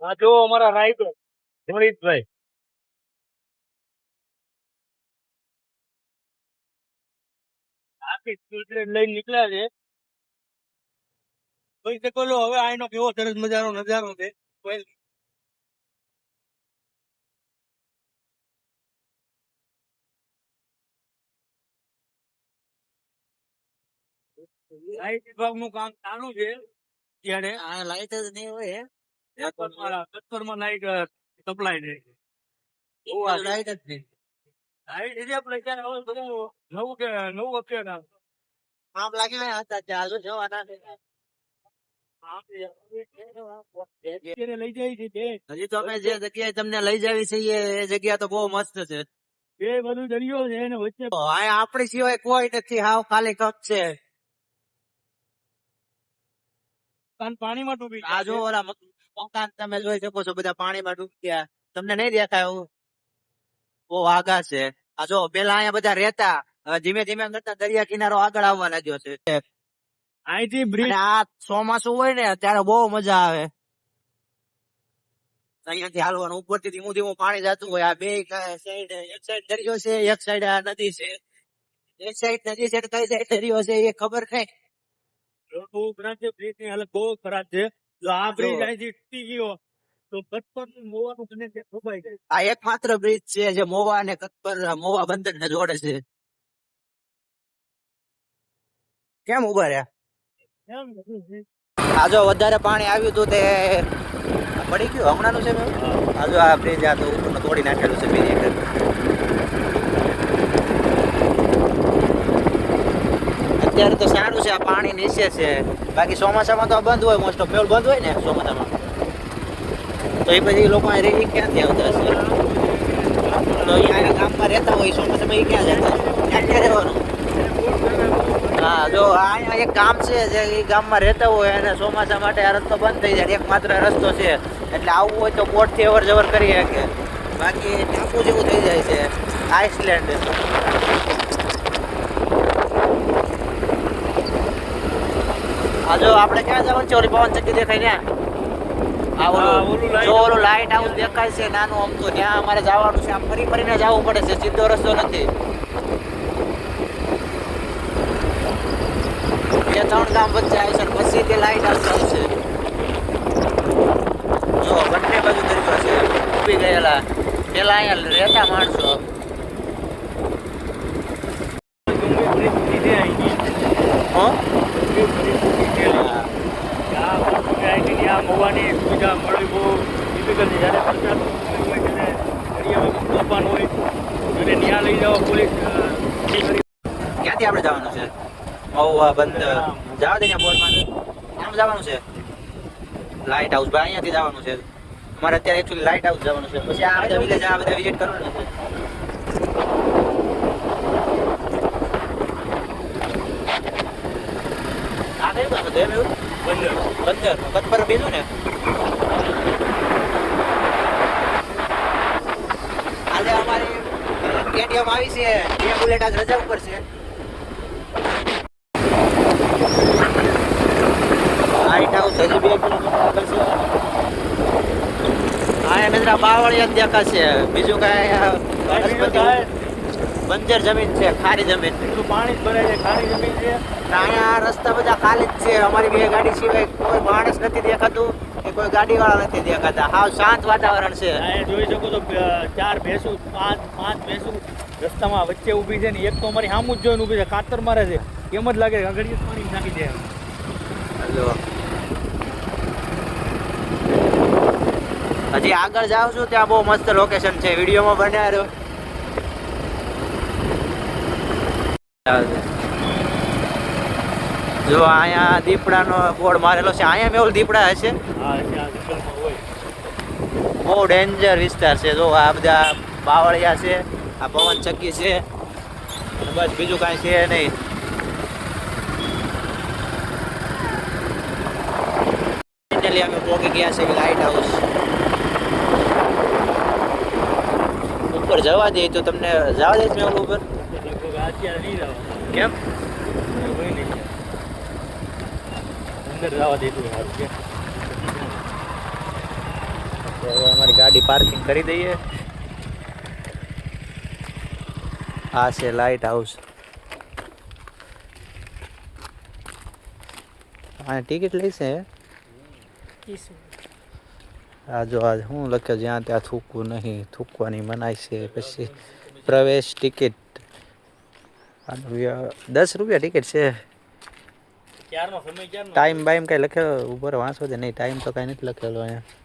આ જો અમારા રાઈટર રોહિતભાઈ આખી સ્કૂટર લઈને નીકળ્યા છે. કોઈ કે બોલો હવે આનો કેવો સરસ મજાનો નજારો છે. લાઈટ વિભાગનું કામ ચાલુ છે. ત્યારે આ લાઈટ જ નહીં હોય કચ્છરમાં લાઈટ સપ્લાય છે. લાઈટ જ નહીં. લાઈટ એટલે આપણે ક્યારે હવે બધું નવું કે નવું અક્ષર આમ લાગે હતા ચાલુ જવાના લઈ જાય છે. હજી તો અમે જે જગ્યાએ તમને લઈ જાવી છે એ જગ્યા તો બહુ મસ્ત છે. એ બધું દરિયો છે ને વચ્ચે આપણી સિવાય કોઈ નથી. હાવ ખાલી કપ છે. પાણીમાં ડૂબી આ જો ઓલા મકાન તમે જોઈ શકો છો બધા પાણીમાં ડૂબી ગયા. તમને નહીં દેખાય એવું બહુ આગા છે. આ જો પેલા અહીંયા બધા રહેતા હવે ધીમે ધીમે કરતા દરિયા કિનારો આગળ આવવા લાગ્યો છે. અહીંથી બ્રિજ આ ચોમાસું હોય ને ત્યારે બહુ મજા આવે. અહીંયાથી હાલવાનું ઉપરથી ધીમું ધીમું પાણી જતું હોય. આ બે સાઈડ એક સાઈડ દરિયો છે એક સાઈડ આ નદી છે. એક સાઈડ નદી છે કઈ સાઈડ દરિયો છે એ ખબર કઈ. બહુ ખરાબ છે. બ્રિજ ની હાલત બહુ ખરાબ છે. જો આ બ્રિજ અહીંથી તૂટી ગયો તો કચ્છ મોવાનું કનેક્શન ખોવાઈ જાય. આ એકમાત્ર બ્રિજ છે જે મોવા અને કચ્છ મોવા બંદર ને જોડે છે. કેમ ઉભા રહ્યા? આ જો વધારે પાણી આવ્યું હતું તે પડી ગયું હમણાંનું છે. આ જો આ બ્રિજ આ તો ઉપર તોડી નાખેલું છે. અત્યારે તો સારું છે આ પાણી નીચે છે. બાકી ચોમાસામાં તો બંધ હોય. મોસ્ટ ઓફ બંધ હોય ને ચોમાસામાં તો એ પછી લોકો રહી ક્યાંથી આવતા હશે? તો અહીંયા ગામમાં રહેતા હોય ચોમાસામાં એ ક્યાં જતા? ક્યાં રહેવાનું? હા જો અહીંયા એક ગામ છે જે એ ગામમાં રહેતા હોય અને ચોમાસા માટે આ રસ્તો બંધ થઈ જાય. એકમાત્ર રસ્તો છે એટલે આવવું હોય તો બોટથી અવર જવર કરી શકે. બાકી ટાપુ જેવું થઈ જાય છે આઇસલેન્ડ. હા જો આપણે ક્યાં જવાનું છે? ઓલી પવન ચક્કી દેખાય ને ઓલું લાઈટ હાઉસ દેખાય છે નાનું અમથું. ત્યાં અમારે જવાનું છે. આમ ફરી ફરીને જવું પડે છે. સીધો રસ્તો નથી. 2-3 ગામ વચ્ચે આવશે પછી તે લાઈટ હાઉસ આવશે. જો બંને બાજુ દરિયો છે. ડૂબી ગયેલા પેલા અહીંયા રહેતા માણસો. મોવાની સુવિધા મળવી બહુ ડિફિકલ્ટ છે. જ્યારે દરિયામાં હોય અને ત્યાં લઈ જાઓ પોલીસ. ક્યાંથી આપણે જવાનું છે? મહુવા બંદર જવા દે ત્યાં બોર્ડમાં આમ જવાનું છે. લાઇટ હાઉસ ભાઈ અહીંયાથી જવાનું છે. અમારે અત્યારે એકચ્યુઅલી લાઇટ હાઉસ જવાનું છે. પછી આ બધા વિલેજ આ બધા વિઝિટ કરવાના છે. આ કયું કામ હતું એમ? એવું બંદર કચ્છ પર બીજું ને. આજે અમારી કેટીએમ આવી છે. 2 બુલેટ આજ રજા ઉપર છે. લાઇટ હાઉસ હજી 2 કિલોમીટર આગળ છે. આ મિત્ર બાવળિયા દેખાશે. બીજું કઈ બંજર જમીન છે. ખારી જમીન. પાણી જ ભરાય છે. ખારી જમીન છે. અહીંયા રસ્તા બધા ખાલી જ છે. અમારી 2 ગાડી સિવાય કોઈ માણસ નથી દેખાતું કે કોઈ ગાડી વાળા નથી દેખાતા. હાવ શાંત વાતાવરણ છે. જોઈ શકો તો 4 ભેંસું 5 ભેંસું રસ્તામાં વચ્ચે ઊભી છે ને એક તો અમારી સામું જ જોઈને ઊભી છે. કાતર મારે છે. એમ જ લાગે ઘડીએ પાણી નાખી દે. હજી આગળ જાઉં છું ત્યાં બહુ મસ્ત લોકેશન છે. વિડીયોમાં બનાવ્યો. જો અહીંયા દીપડાનો બોર્ડ મારેલો છે. અહીંયા મેં ઓલ દીપડા હશે. બહુ ડેન્જર વિસ્તાર છે. જો આ બધા બાવળિયા છે. આ પવન ચક્કી છે. બસ બીજું કાંઈ છે નહીં. ફાઇનલી અમે પહોંચી ગયા છે લાઇટ હાઉસ ઉપર. જવા દે તો તમને જવા દે મેં ઓલું ઉપર. કેમ અંદર જવા દે? તો હવે અમારી ગાડી પાર્કિંગ કરી દઈએ. આ છે લાઇટ હાઉસ. આ ટિકિટ લઈશે. આ જો આ શું લખે જ્યાં ત્યાં થૂકવું નહીં, થૂકવાની મનાય છે. પછી પ્રવેશ ટિકિટ 10 રૂપિયા ટિકિટ છે. ટાઈમ બાઈમ કઈ લખેલો ઉપર વાંચો છે નહીં, ટાઈમ તો કઈ નથી લખેલો અહીંયા.